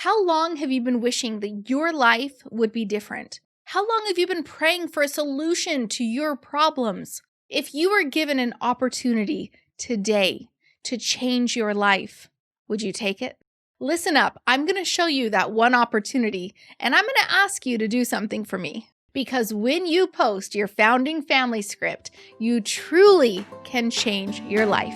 How long have you been wishing that your life would be different? How long have you been praying for a solution to your problems? If you were given an opportunity today to change your life, would you take it? Listen up, I'm going to show you that one opportunity, and I'm going to ask you to do something for me. Because when you post your founding family script, you truly can change your life.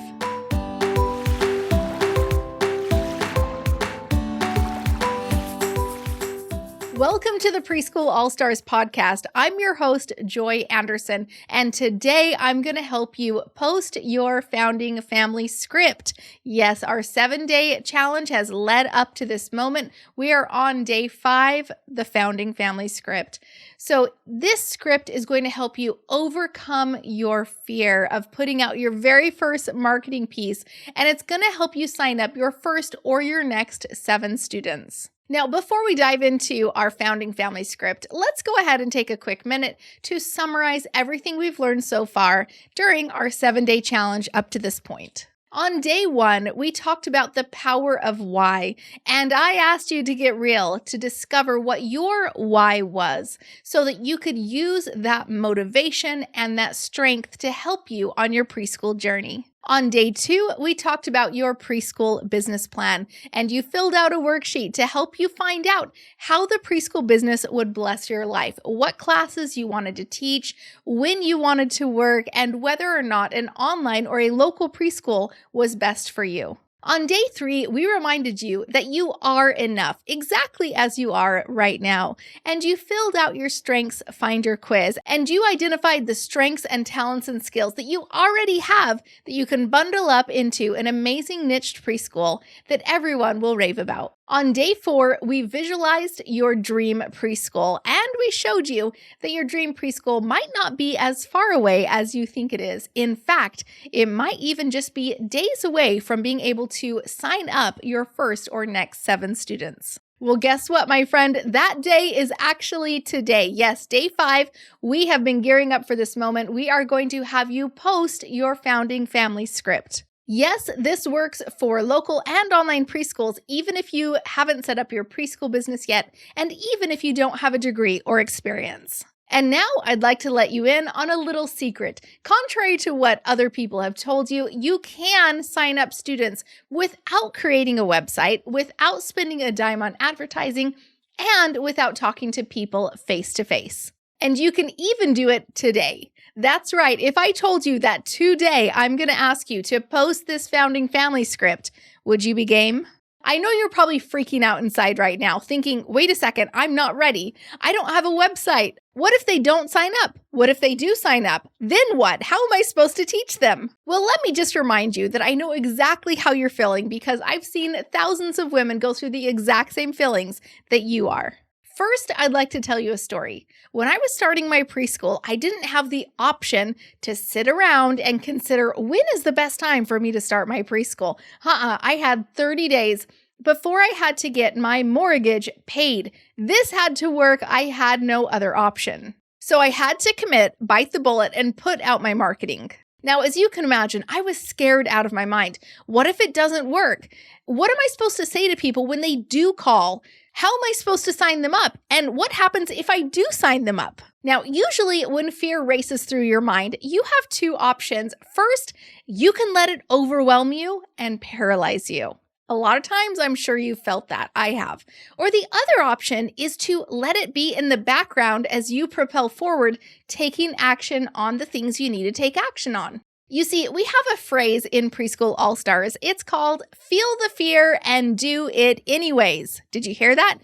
Welcome to the Preschool All Stars podcast. I'm your host, Joy Anderson, and today I'm going to help you post your founding family script. Yes, our 7-day challenge has led up to this moment. We are on day 5, the founding family script. So this script is going to help you overcome your fear of putting out your very first marketing piece, and it's going to help you sign up your first or your next 7 students. Now, before we dive into our founding family script, let's go ahead and take a quick minute to summarize everything we've learned so far during our 7-day challenge up to this point. On day 1, we talked about the power of why, and I asked you to get real, to discover what your why was, so that you could use that motivation and that strength to help you on your preschool journey. On day 2, we talked about your preschool business plan, and you filled out a worksheet to help you find out how the preschool business would bless your life, what classes you wanted to teach, when you wanted to work, and whether or not an online or a local preschool was best for you. On day 3, we reminded you that you are enough, exactly as you are right now, and you filled out your Strengths Finder quiz, and you identified the strengths and talents and skills that you already have that you can bundle up into an amazing niched preschool that everyone will rave about. On day 4, we visualized your dream preschool, and we showed you that your dream preschool might not be as far away as you think it is. In fact, it might even just be days away from being able to sign up your first or next 7 students. Well, guess what, my friend? That day is actually today. Yes, day 5. We have been gearing up for this moment. We are going to have you post your founding family script. Yes, this works for local and online preschools, even if you haven't set up your preschool business yet, and even if you don't have a degree or experience. And now I'd like to let you in on a little secret. Contrary to what other people have told you, you can sign up students without creating a website, without spending a dime on advertising, and without talking to people face to face. And you can even do it today. That's right. If I told you that today I'm going to ask you to post this founding family script, would you be game? I know you're probably freaking out inside right now, thinking, wait a second, I'm not ready. I don't have a website. What if they don't sign up? What if they do sign up? Then what? How am I supposed to teach them? Well, let me just remind you that I know exactly how you're feeling because I've seen thousands of women go through the exact same feelings that you are. First, I'd like to tell you a story. When I was starting my preschool, I didn't have the option to sit around and consider when is the best time for me to start my preschool. I had 30 days before I had to get my mortgage paid. This had to work. I had no other option. So I had to commit, bite the bullet, and put out my marketing. Now, as you can imagine, I was scared out of my mind. What if it doesn't work? What am I supposed to say to people when they do call? How am I supposed to sign them up? And what happens if I do sign them up? Now, usually when fear races through your mind, you have 2 options. First, you can let it overwhelm you and paralyze you. A lot of times, I'm sure you felt that. I have. Or the other option is to let it be in the background as you propel forward, taking action on the things you need to take action on. You see, we have a phrase in Preschool All Stars. It's called feel the fear and do it anyways. Did you hear that?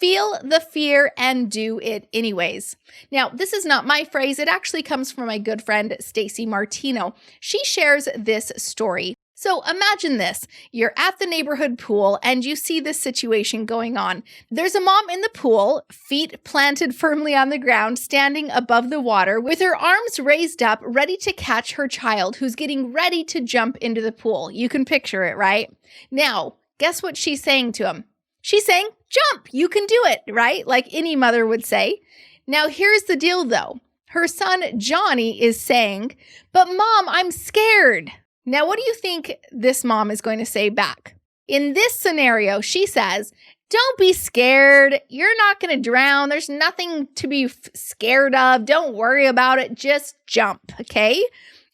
Feel the fear and do it anyways. Now, this is not my phrase. It actually comes from my good friend, Stacy Martino. She shares this story. So imagine this, you're at the neighborhood pool and you see this situation going on. There's a mom in the pool, feet planted firmly on the ground, standing above the water with her arms raised up, ready to catch her child who's getting ready to jump into the pool. You can picture it, right? Now, guess what she's saying to him? She's saying, jump, you can do it, right? Like any mother would say. Now, here's the deal though. Her son, Johnny, is saying, but Mom, I'm scared. Now, what do you think this mom is going to say back? In this scenario, she says, Don't be scared. You're not going to drown. There's nothing to be scared of. Don't worry about it. Just jump, okay?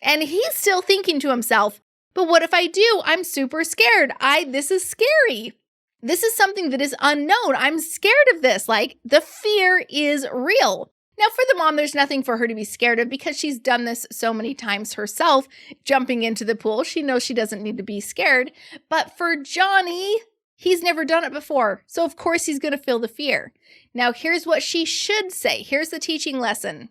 And he's still thinking to himself, but what if I do? I'm super scared. This is scary. This is something that is unknown. I'm scared of this. Like, the fear is real. Now, for the mom, there's nothing for her to be scared of because she's done this so many times herself, jumping into the pool. She knows she doesn't need to be scared. But for Johnny, he's never done it before. So, of course, he's going to feel the fear. Now, here's what she should say. Here's the teaching lesson.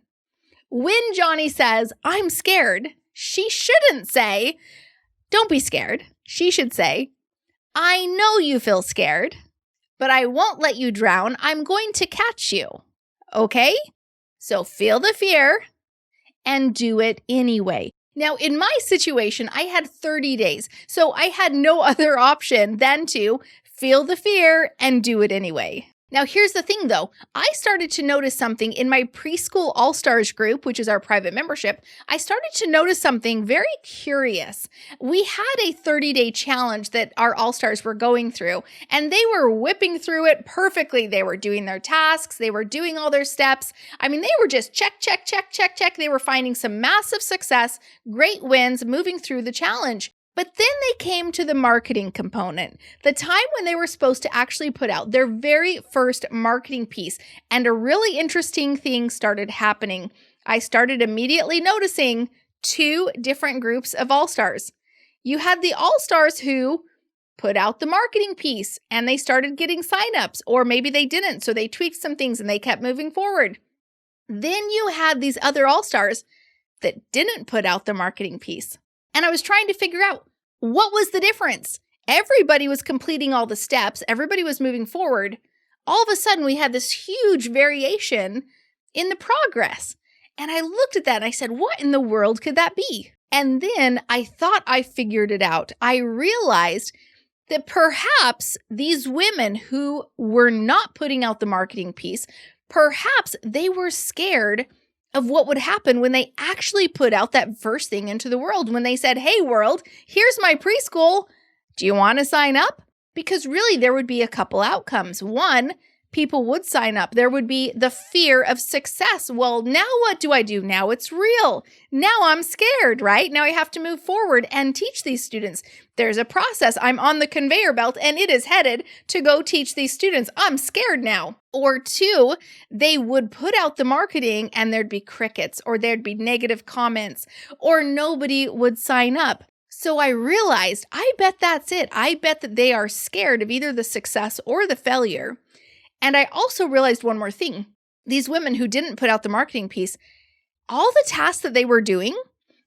When Johnny says, I'm scared, she shouldn't say, don't be scared. She should say, I know you feel scared, but I won't let you drown. I'm going to catch you. Okay? So feel the fear and do it anyway. Now, in my situation, I had 30 days. So I had no other option than to feel the fear and do it anyway. Now, here's the thing, though. I started to notice something in my Preschool All Stars group, which is our private membership. I started to notice something very curious. We had a 30-day challenge that our All Stars were going through, and they were whipping through it perfectly. They were doing their tasks. They were doing all their steps. I mean, they were just check, check, check, check, check. They were finding some massive success, great wins, moving through the challenge. But then they came to the marketing component, the time when they were supposed to actually put out their very first marketing piece. And a really interesting thing started happening. I started immediately noticing two different groups of all-stars. You had the all-stars who put out the marketing piece and they started getting signups, or maybe they didn't, so they tweaked some things and they kept moving forward. Then you had these other all-stars that didn't put out the marketing piece. And I was trying to figure out what was the difference. Everybody was completing all the steps. Everybody was moving forward. All of a sudden, we had this huge variation in the progress. And I looked at that and I said, what in the world could that be? And then I thought I figured it out. I realized that perhaps these women who were not putting out the marketing piece, perhaps they were scared of what would happen when they actually put out that first thing into the world. When they said, hey, world, here's my preschool. Do you want to sign up? Because really, there would be a couple outcomes. One, people would sign up. There would be the fear of success. Well, now what do I do? Now it's real. Now I'm scared, right? Now I have to move forward and teach these students. There's a process. I'm on the conveyor belt and it is headed to go teach these students. I'm scared now. Or two, they would put out the marketing and there'd be crickets, or there'd be negative comments, or nobody would sign up. So I realized, I bet that's it. I bet that they are scared of either the success or the failure. And I also realized one more thing. These women who didn't put out the marketing piece, all the tasks that they were doing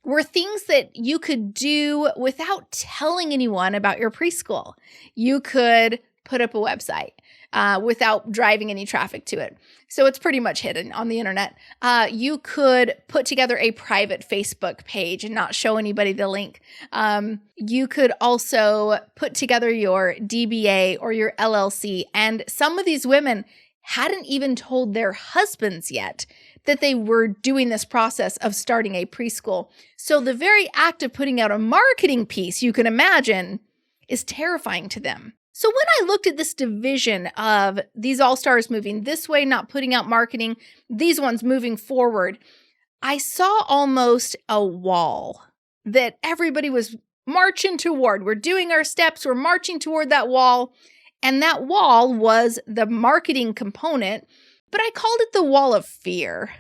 were things that you could do without telling anyone about your preschool. You could put up a website without driving any traffic to it. So it's pretty much hidden on the internet. You could put together a private Facebook page and not show anybody the link. You could also put together your DBA or your LLC. And some of these women hadn't even told their husbands yet that they were doing this process of starting a preschool. So the very act of putting out a marketing piece, you can imagine, is terrifying to them. So when I looked at this division of these all-stars moving this way, not putting out marketing, these ones moving forward, I saw almost a wall that everybody was marching toward. We're doing our steps, we're marching toward that wall, and that wall was the marketing component, but I called it the wall of fear.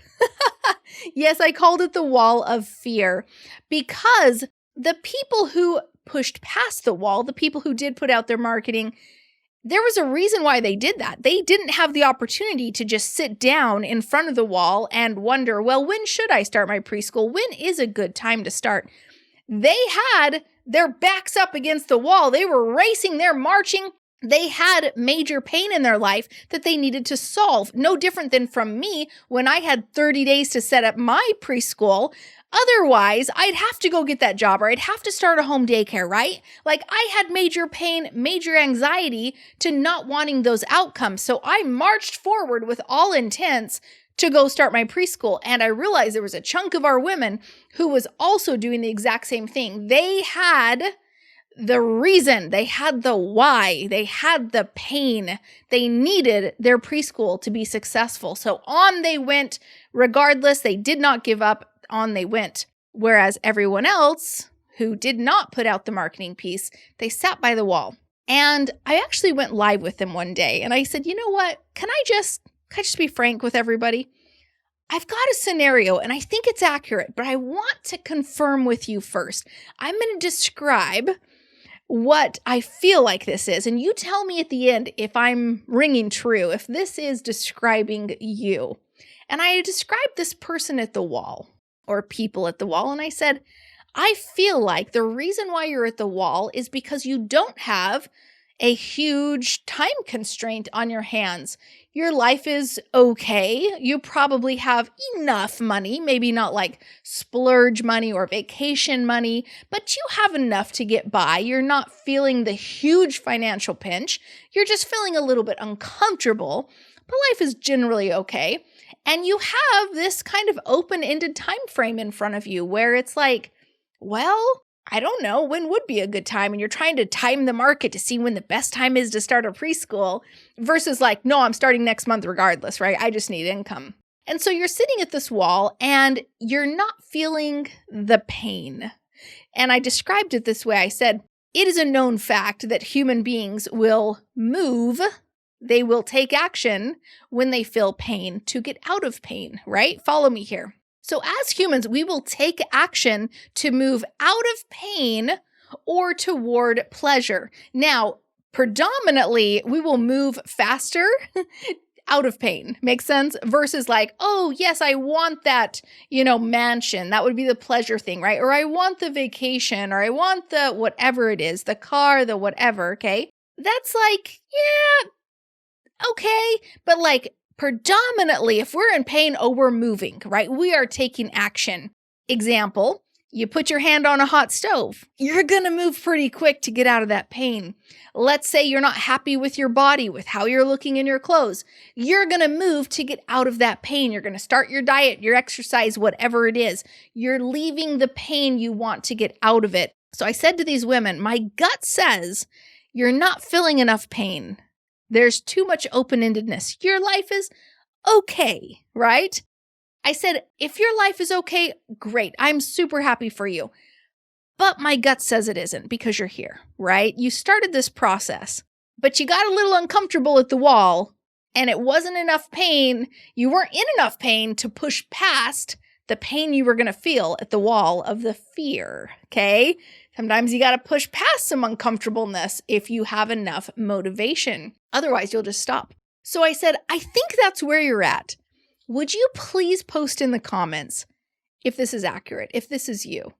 Yes, I called it the wall of fear because the people who pushed past the wall, the people who did put out their marketing, there was a reason why they did that. They didn't have the opportunity to just sit down in front of the wall and wonder, well, when should I start my preschool? When is a good time to start? They had their backs up against the wall. They were racing, they're marching. They had major pain in their life that they needed to solve. No different than from me when I had 30 days to set up my preschool. Otherwise, I'd have to go get that job or I'd have to start a home daycare, right? Like I had major pain, major anxiety to not wanting those outcomes. So I marched forward with all intents to go start my preschool. And I realized there was a chunk of our women who was also doing the exact same thing. They had the reason, they had the why, they had the pain. They needed their preschool to be successful. So on they went regardless. They did not give up. On they went. Whereas everyone else who did not put out the marketing piece, they sat by the wall. And I actually went live with them one day and I said, you know what? Can I just be frank with everybody? I've got a scenario and I think it's accurate, but I want to confirm with you first. I'm going to describe what I feel like this is. And you tell me at the end if I'm ringing true, if this is describing you. And I described this person at the wall or people at the wall. And I said, I feel like the reason why you're at the wall is because you don't have a huge time constraint on your hands. Your life is okay. You probably have enough money, maybe not like splurge money or vacation money, but you have enough to get by. You're not feeling the huge financial pinch. You're just feeling a little bit uncomfortable, but life is generally okay. And you have this kind of open-ended time frame in front of you where it's like, well, I don't know, when would be a good time? And you're trying to time the market to see when the best time is to start a preschool versus like, no, I'm starting next month regardless, right? I just need income. And so you're sitting at this wall and you're not feeling the pain. And I described it this way. I said, it is a known fact that human beings will move. They will take action when they feel pain to get out of pain, right? Follow me here. So as humans, we will take action to move out of pain or toward pleasure. Now, predominantly, we will move faster out of pain. Makes sense? Versus like, oh, yes, I want that, mansion. That would be the pleasure thing, right? Or I want the vacation, or I want the whatever it is, the car, the whatever, okay? That's like, yeah, okay. But like, predominantly, if we're in pain, we're moving, right? We are taking action. Example, you put your hand on a hot stove. You're going to move pretty quick to get out of that pain. Let's say you're not happy with your body, with how you're looking in your clothes. You're going to move to get out of that pain. You're going to start your diet, your exercise, whatever it is. You're leaving the pain you want to get out of it. So I said to these women, my gut says you're not feeling enough pain. There's too much open-endedness. Your life is okay, right? I said, if your life is okay, great. I'm super happy for you. But my gut says it isn't because you're here, right? You started this process, but you got a little uncomfortable at the wall and it wasn't enough pain. You weren't in enough pain to push past the pain you were going to feel at the wall of the fear, okay? Sometimes you got to push past some uncomfortableness if you have enough motivation. Otherwise, you'll just stop. So I said, I think that's where you're at. Would you please post in the comments if this is accurate, if this is you?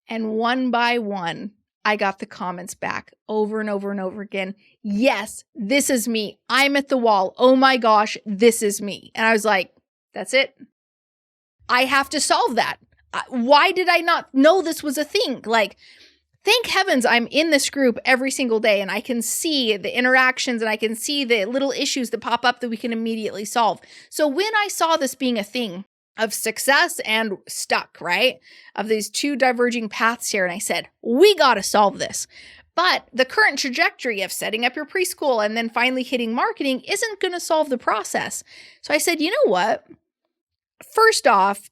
And one by one, I got the comments back over and over and over again. Yes, this is me. I'm at the wall. Oh my gosh, this is me. And I was like, that's it. I have to solve that. Why did I not know this was a thing? Like, thank heavens I'm in this group every single day and I can see the interactions and I can see the little issues that pop up that we can immediately solve. So when I saw this being a thing of success and stuck, right, of these two diverging paths here, and I said, we got to solve this. But the current trajectory of setting up your preschool and then finally hitting marketing isn't going to solve the process. So I said, you know what? First off,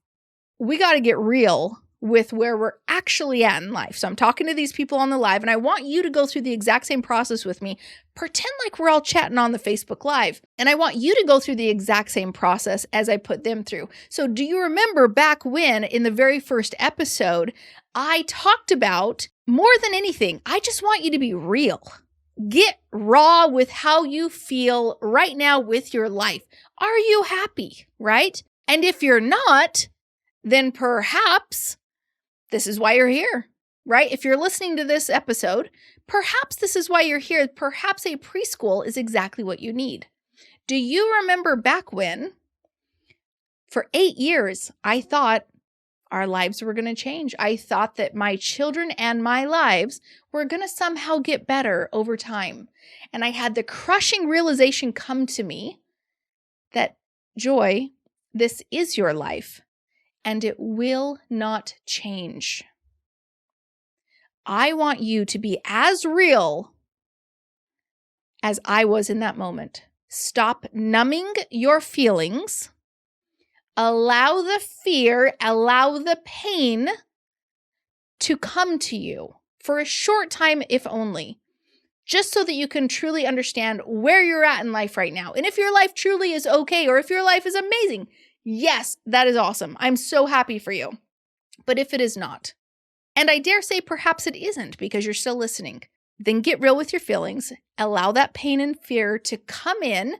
we got to get real with where we're actually at in life. So I'm talking to these people on the live and I want you to go through the exact same process with me. Pretend like we're all chatting on the Facebook Live. And I want you to go through the exact same process as I put them through. So do you remember back when in the very first episode, I talked about more than anything, I just want you to be real. Get raw with how you feel right now with your life. Are you happy, right? And if you're not, then perhaps this is why you're here, right? If you're listening to this episode, perhaps this is why you're here. Perhaps a preschool is exactly what you need. Do you remember back when, for 8 years, I thought our lives were going to change. I thought that my children and my lives were going to somehow get better over time. And I had the crushing realization come to me that, Joy, this is your life, and it will not change. I want you to be as real as I was in that moment. Stop numbing your feelings. Allow the fear, allow the pain to come to you for a short time, if only, just so that you can truly understand where you're at in life right now. And if your life truly is okay, or if your life is amazing, yes, that is awesome. I'm so happy for you. But if it is not, and I dare say perhaps it isn't because you're still listening, then get real with your feelings. Allow that pain and fear to come in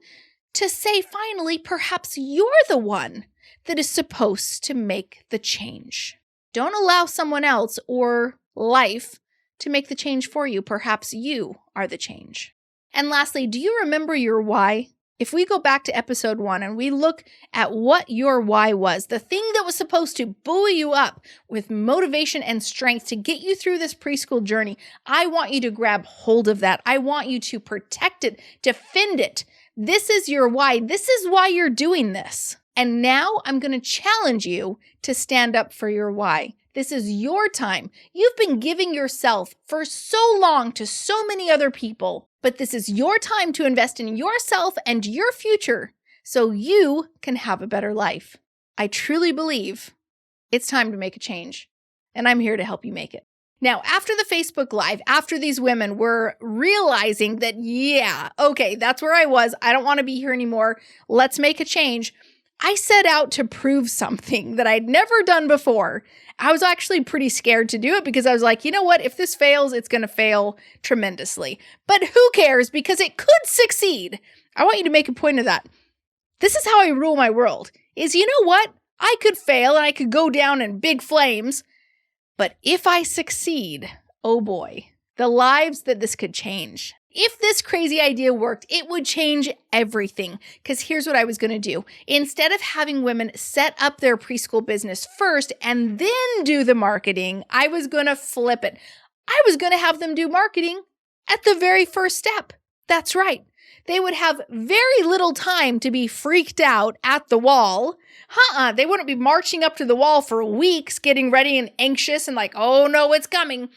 to say, finally, perhaps you're the one that is supposed to make the change. Don't allow someone else or life to make the change for you. Perhaps you are the change. And lastly, do you remember your why? If we go back to episode 1 and we look at what your why was, the thing that was supposed to buoy you up with motivation and strength to get you through this preschool journey, I want you to grab hold of that. I want you to protect it, defend it. This is your why. This is why you're doing this. And now I'm going to challenge you to stand up for your why. This is your time. You've been giving yourself for so long to so many other people, but this is your time to invest in yourself and your future so you can have a better life. I truly believe it's time to make a change, and I'm here to help you make it. Now, after the Facebook Live, after these women were realizing that, yeah, okay, that's where I was. I don't want to be here anymore. Let's make a change. I set out to prove something that I'd never done before. I was actually pretty scared to do it because I was like, you know what? If this fails, it's going to fail tremendously. But who cares? Because it could succeed. I want you to make a point of that. This is how I rule my world, is you know what? I could fail and I could go down in big flames. But if I succeed, oh boy, the lives that this could change. If this crazy idea worked, it would change everything. Because here's what I was going to do. Instead of having women set up their preschool business first and then do the marketing, I was going to flip it. I was going to have them do marketing at the very first step. That's right. They would have very little time to be freaked out at the wall. They wouldn't be marching up to the wall for weeks, getting ready and anxious and like, oh no, it's coming.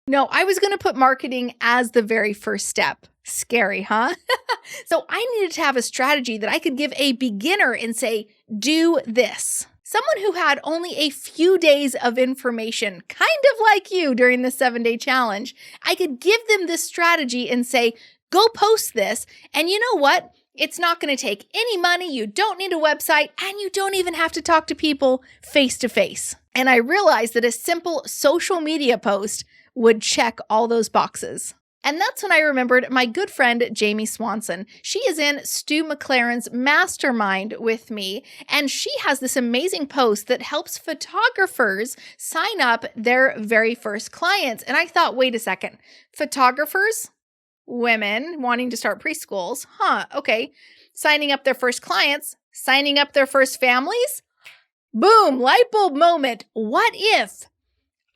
No, I was going to put marketing as the very first step. Scary, huh? So I needed to have a strategy that I could give a beginner and say, do this. Someone who had only a few days of information, kind of like you during the 7-day challenge. I could give them this strategy and say, go post this. And you know what? It's not going to take any money. You don't need a website, and you don't even have to talk to people face to face. And I realized that a simple social media post would check all those boxes. And that's when I remembered my good friend, Jamie Swanson. She is in Stu McLaren's mastermind with me, and she has this amazing post that helps photographers sign up their very first clients. And I thought, wait a second, photographers? Women wanting to start preschools. Okay. Signing up their first clients, signing up their first families. Boom, light bulb moment. What if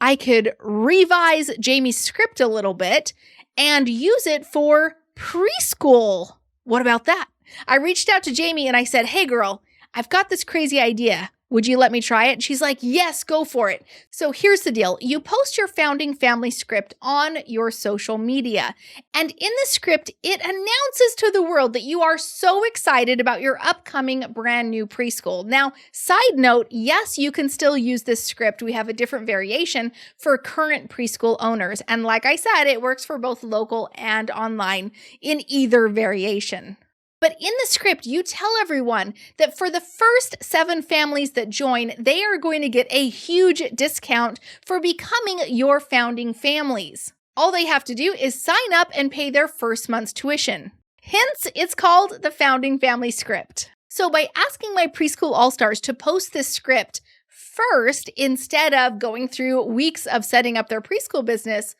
I could revise Jamie's script a little bit and use it for preschool? What about that? I reached out to Jamie and I said, hey girl, I've got this crazy idea. Would you let me try it? She's like, yes, go for it. So here's the deal. You post your founding family script on your social media. And in the script, it announces to the world that you are so excited about your upcoming brand new preschool. Now, side note, yes, you can still use this script. We have a different variation for current preschool owners. And like I said, it works for both local and online in either variation. But in the script, you tell everyone that for the first 7 families that join, they are going to get a huge discount for becoming your founding families. All they have to do is sign up and pay their first month's tuition. Hence, it's called the Founding Family Script. So by asking my Preschool All Stars to post this script first, instead of going through weeks of setting up their preschool business,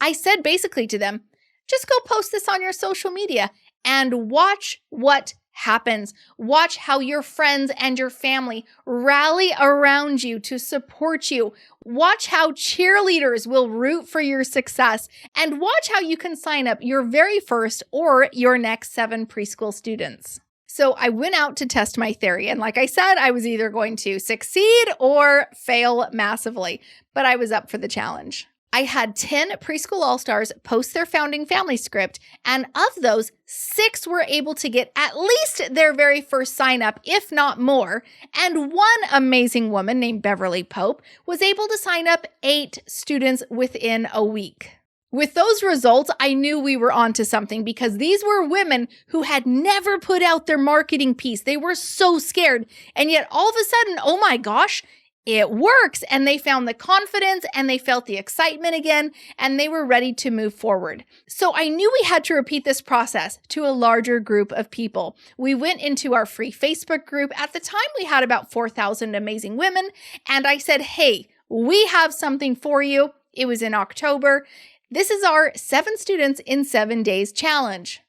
I said basically to them, just go post this on your social media and watch what happens. Watch how your friends and your family rally around you to support you. Watch how cheerleaders will root for your success, and watch how you can sign up your very first or your next 7 preschool students. So I went out to test my theory, and like I said, I was either going to succeed or fail massively, but I was up for the challenge. I had 10 Preschool All Stars post their founding family script, and of those, 6 were able to get at least their very first sign up, if not more. And one amazing woman named Beverly Pope was able to sign up 8 students within a week. With those results, I knew we were onto something because these were women who had never put out their marketing piece. They were so scared. And yet all of a sudden, oh my gosh, it works. And they found the confidence and they felt the excitement again, and they were ready to move forward. So I knew we had to repeat this process to a larger group of people. We went into our free Facebook group. At the time, we had about 4,000 amazing women. And I said, hey, we have something for you. It was in October. This is our 7 students in 7 days challenge.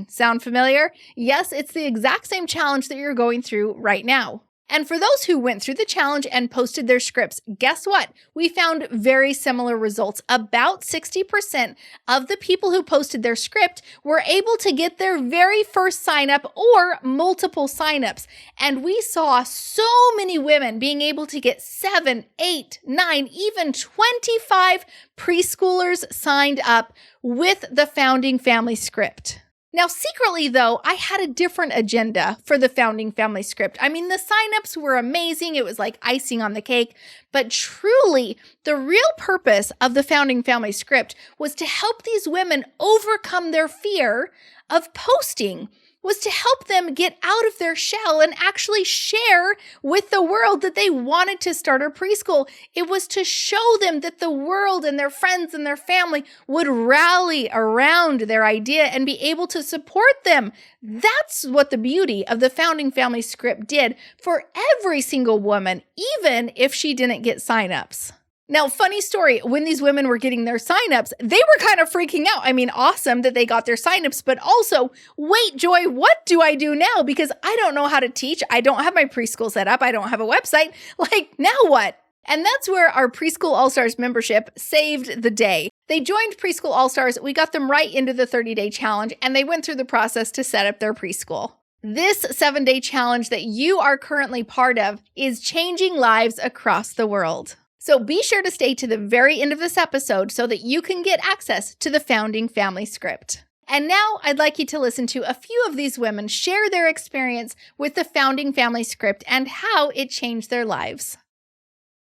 Sound familiar? Yes, it's the exact same challenge that you're going through right now. And for those who went through the challenge and posted their scripts, guess what? We found very similar results. About 60% of the people who posted their script were able to get their very first sign up or multiple signups. And we saw so many women being able to get 7, 8, 9, even 25 preschoolers signed up with the founding family script. Now, secretly, though, I had a different agenda for the founding family script. I mean, the signups were amazing. It was like icing on the cake. But truly, the real purpose of the founding family script was to help these women overcome their fear of posting, was to help them get out of their shell and actually share with the world that they wanted to start a preschool. It was to show them that the world and their friends and their family would rally around their idea and be able to support them. That's what the beauty of the founding family script did for every single woman, even if she didn't get signups. Now, funny story, when these women were getting their signups, they were kind of freaking out. I mean, awesome that they got their signups, but also, wait, Joy, what do I do now? Because I don't know how to teach. I don't have my preschool set up. I don't have a website. Like, now what? And that's where our Preschool All Stars membership saved the day. They joined Preschool All Stars. We got them right into the 30-day challenge, and they went through the process to set up their preschool. This 7-day challenge that you are currently part of is changing lives across the world. So be sure to stay to the very end of this episode so that you can get access to the founding family script. And now I'd like you to listen to a few of these women share their experience with the founding family script and how it changed their lives.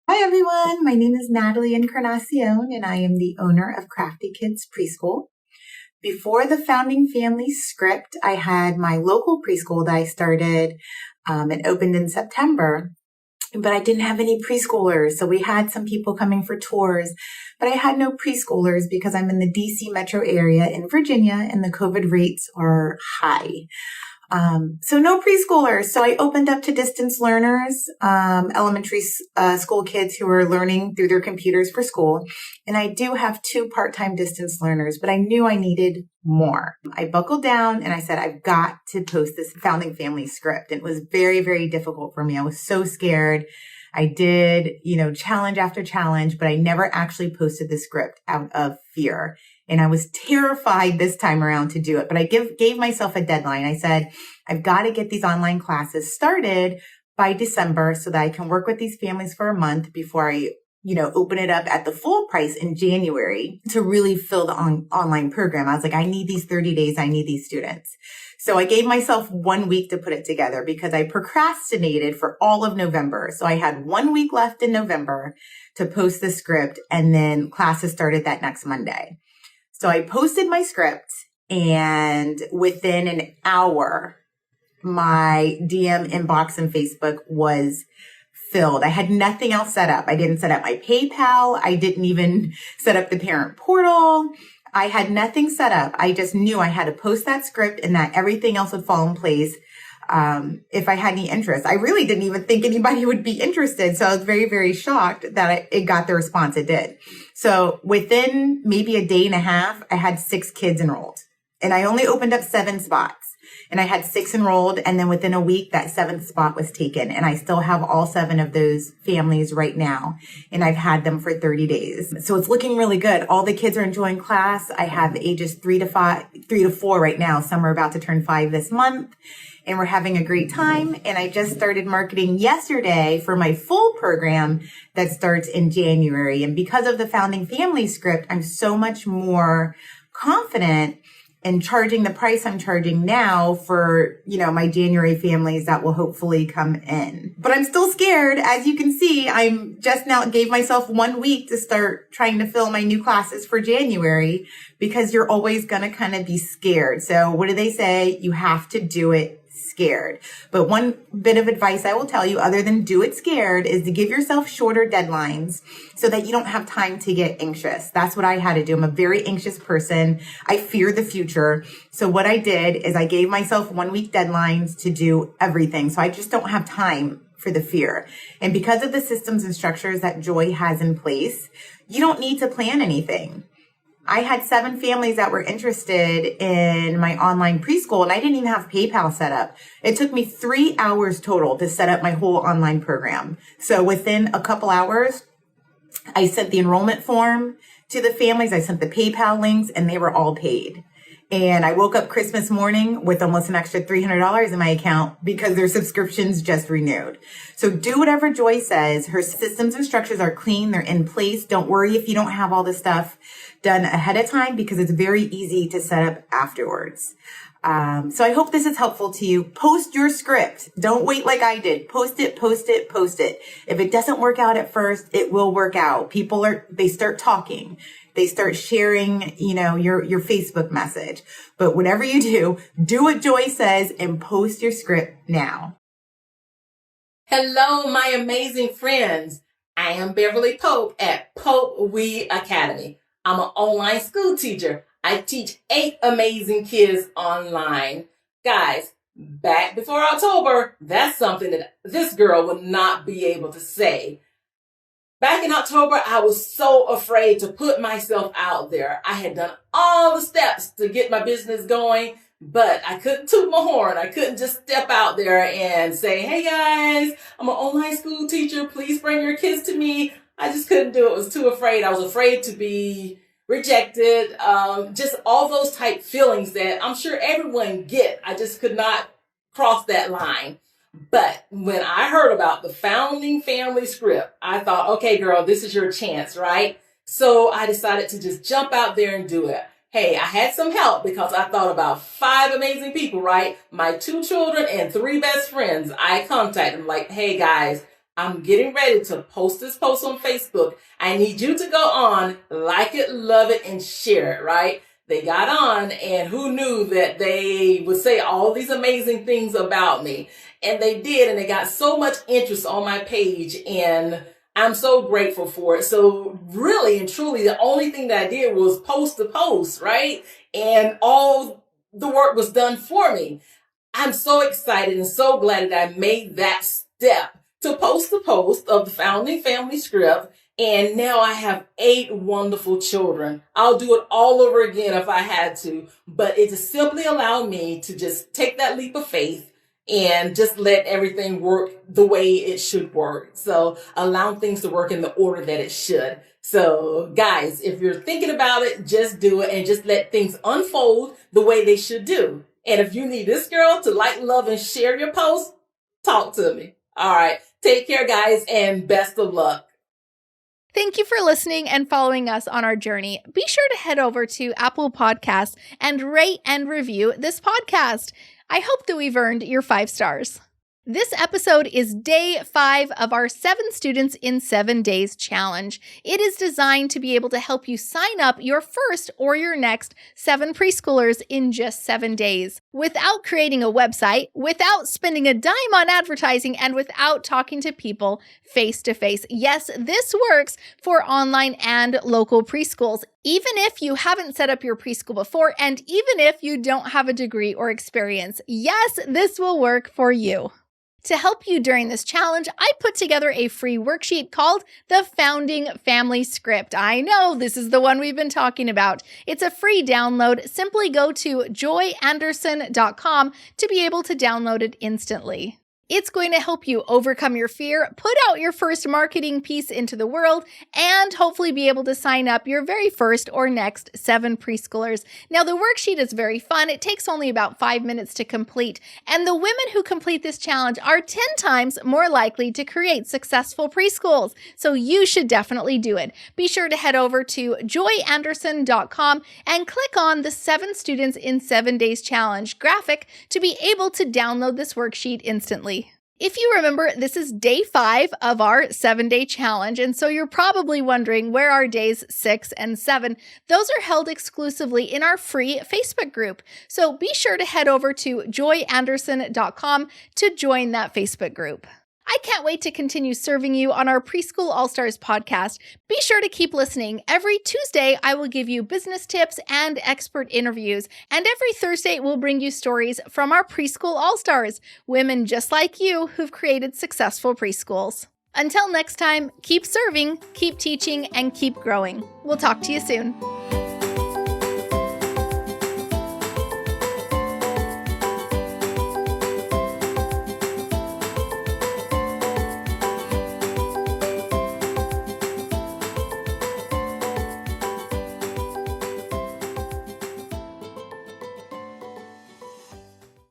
Hi everyone, my name is Natalie Encarnacion and I am the owner of Crafty Kids Preschool. Before the founding family script, I had my local preschool that I started. It opened in September. But I didn't have any preschoolers. So we had some people coming for tours, but I had no preschoolers because I'm in the DC metro area in Virginia and the COVID rates are high. So no preschoolers. So I opened up to distance learners, elementary school kids who are learning through their computers for school. And I do have 2 part-time distance learners, but I knew I needed more. I buckled down and I said, I've got to post this founding family script. It was very, very difficult for me. I was so scared. I did, challenge after challenge, but I never actually posted the script out of fear. And I was terrified this time around to do it, but I gave myself a deadline. I said, I've got to get these online classes started by December so that I can work with these families for a month before I, open it up at the full price in January to really fill the online program. I was like, I need these 30 days. I need these students. So I gave myself 1 week to put it together because I procrastinated for all of November. So I had 1 week left in November to post the script, and then classes started that next Monday. So I posted my script, and within an hour, my DM inbox and Facebook was filled. I had nothing else set up. I didn't set up my PayPal. I didn't even set up the parent portal. I had nothing set up. I just knew I had to post that script and that everything else would fall in place if I had any interest. I really didn't even think anybody would be interested. So I was very, very shocked that it got the response it did. So within maybe a day and a half, I had 6 kids enrolled, and I only opened up 7 spots. and I had 6 enrolled. And then within a week, that 7th spot was taken. And I still have all 7 of those families right now. And I've had them for 30 days. So it's looking really good. All the kids are enjoying class. I have ages 3 to 4 right now. Some are about to turn 5 this month. And we're having a great time. And I just started marketing yesterday for my full program that starts in January. And because of the Founding Family script, I'm so much more confident in charging the price I'm charging now for, my January families that will hopefully come in. But I'm still scared. As you can see, I'm just now gave myself 1 week to start trying to fill my new classes for January, because you're always going to kind of be scared. So what do they say? You have to do it scared. But one bit of advice I will tell you, other than do it scared, is to give yourself shorter deadlines so that you don't have time to get anxious. That's what I had to do. I'm a very anxious person. I fear the future. So what I did is I gave myself 1 week deadlines to do everything. So I just don't have time for the fear. And because of the systems and structures that Joy has in place, you don't need to plan anything. I had 7 families that were interested in my online preschool, and I didn't even have PayPal set up. It took me 3 hours total to set up my whole online program. So within a couple hours, I sent the enrollment form to the families. I sent the PayPal links, and they were all paid. And I woke up Christmas morning with almost an extra $300 in my account because their subscriptions just renewed. So do whatever Joy says. Her systems and structures are clean. They're in place. Don't worry if you don't have all this stuff done ahead of time, because it's very easy to set up afterwards. So I hope this is helpful to you. Post your script. Don't wait like I did. Post it, post it, post it. If it doesn't work out at first, it will work out. They start talking. They start sharing, your Facebook message. But whatever you do what Joy says and post your script now. Hello, my amazing friends. I am Beverly Pope at Pope We Academy. I'm an online school teacher. I teach 8 amazing kids online. Guys, back before October, that's something that this girl would not be able to say. Back in October, I was so afraid to put myself out there. I had done all the steps to get my business going, but I couldn't toot my horn. I couldn't just step out there and say, hey guys, I'm an online school teacher. Please bring your kids to me. I just couldn't do it. I was too afraid. I was afraid to be rejected. Just all those type feelings that I'm sure everyone get. I just could not cross that line. But when I heard about the Founding Family script, I thought, okay, girl, this is your chance, right? So I decided to just jump out there and do it. Hey, I had some help because I thought about 5 amazing people, right? My 2 children and 3 best friends. I contacted them like, hey guys, I'm getting ready to post this post on Facebook. I need you to go on, like it, love it, and share it, right? They got on, and who knew that they would say all these amazing things about me? And they did, and they got so much interest on my page, and I'm so grateful for it. So really and truly, the only thing that I did was post the post, right? And all the work was done for me. I'm so excited and so glad that I made that step to post the post of the Founding Family script. And now I have 8 wonderful children. I'll do it all over again if I had to, but it just simply allowed me to just take that leap of faith and just let everything work the way it should work. So allowing things to work in the order that it should. So guys, if you're thinking about it, just do it and just let things unfold the way they should do. And if you need this girl to like, love, and share your post, talk to me. All right. Take care, guys, and best of luck. Thank you for listening and following us on our journey. Be sure to head over to Apple Podcasts and rate and review this podcast. I hope that we've earned your 5 stars. This episode is day 5 of our 7 Students in 7 Days challenge. It is designed to be able to help you sign up your first or your next 7 preschoolers in just 7 days without creating a website, without spending a dime on advertising, and without talking to people face to face. Yes, this works for online and local preschools, even if you haven't set up your preschool before, and even if you don't have a degree or experience. Yes, this will work for you. To help you during this challenge, I put together a free worksheet called the Founding Family Script. I know, this is the one we've been talking about. It's a free download. Simply go to joyanderson.com to be able to download it instantly. It's going to help you overcome your fear, put out your first marketing piece into the world, and hopefully be able to sign up your very first or next 7 preschoolers. Now, the worksheet is very fun. It takes only about 5 minutes to complete, and the women who complete this challenge are 10 times more likely to create successful preschools. So you should definitely do it. Be sure to head over to joyanderson.com and click on the 7 Students in 7 Days Challenge graphic to be able to download this worksheet instantly. If you remember, this is day 5 of our 7-day challenge, and so you're probably wondering where are days 6 and 7. Those are held exclusively in our free Facebook group. So be sure to head over to joyanderson.com to join that Facebook group. I can't wait to continue serving you on our Preschool All Stars podcast. Be sure to keep listening. Every Tuesday, I will give you business tips and expert interviews. And every Thursday, we'll bring you stories from our Preschool All Stars, women just like you who've created successful preschools. Until next time, keep serving, keep teaching, and keep growing. We'll talk to you soon.